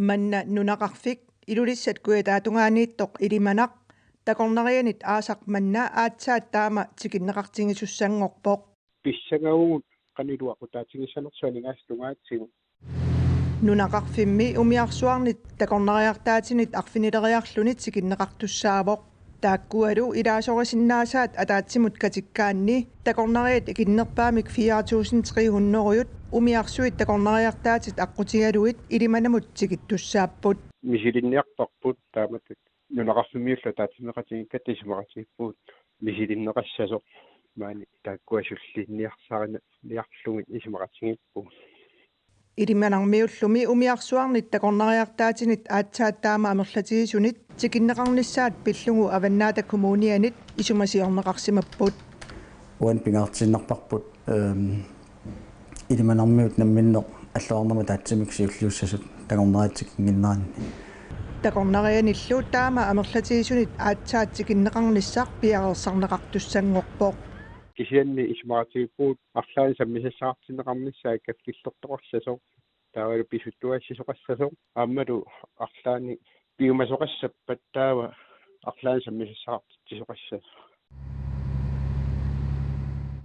manna nunaqarfik ilulissat kuitaatungaaniittoq ilimanaq takornarianit aasaq manna aatsaat taama tikinneqartingisussanngorpoq pissagavugut qaniluaqutaatingissanersuaningaastungaatsingu nunaqarfimmi umiarsuarnit takornariartaatinit arfinileriarlunit tikinneqartussaavoq taakkualu ilaasorisinnaasaat ataatsimut katikkaanni takornariat ikinnerpaamik 4300 umiarsuit takornariartaatit aqqutigaluit ilimanamut tikittussaapput misilinniarparput taamatut nunaqarfimmiulla taatimeqatigikkatismaqatigippuut misilinneqassasoq maani taakkuasullinniarsarina liarlungit isimaqatigippuut ilimanarmiullumi umiarsuarnit takornariartaatinit aatsaat taama amerlatigisunit tikinneqarnissaat pillugu avannaata kommunianit isumasiorneqarsimapput uan pingaartinnarparput ilimanarmiut namminneq аллуарнама таатсимиксиуллиуссасут тагорнератикингиннаанни takornarianillu taama amerlatigisunit aatsaat tikinneqarnissaq piarersarneqartussanngorpoq kisianni ismaqatigippuut арлаани саммисассаартиннеқарнissaа иккаффиллортоқарсасо таавалу писуттуассисоқассасо ааммалу арлаани пиумасоқассаппат таава арлаани саммисассаартитсисоқассасо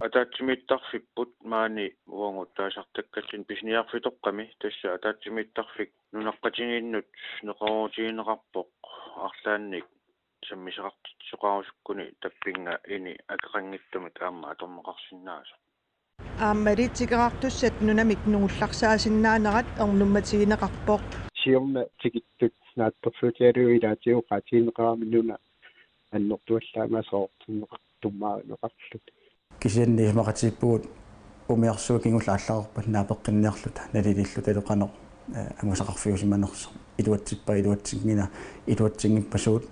атаатсимиттарфиппут маани уангуттаасартаккаллин писниарфитоққами тасса атаатсимиттарфик нунаққатингиннут неқорутигинеқарпоқ арлаанник саммисеқартитсоқарусуккуни таппинга ини акеқангиттумат аама аторнеқарсинаасо ааммали тикеқартуссат нунамик нугулларсаасиннаанерат орнумматигинеқарпоқ сиорна тикиттут наатторфутиалуилаатиу qaatiineqaramиннуна аннортуаллаамасоортуннеқартуммааринеқарлут кисианни имақатиппуут умиарсуукингулла аллаарпат наапеққинниарлута налилиллу талеқанеқ ангусақарфиусиманерсо илуатсиппа илуатсингиппасуут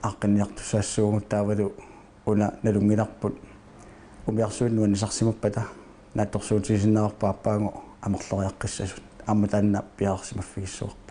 аққинниартуссаассуугут таавалу уна налунгиларпут умиарсууннуа нисарсимаппата наатторсуутисиннаарпааппаанго амерлериаққиссасут аама таанна пиаарсимаффигиссуарпа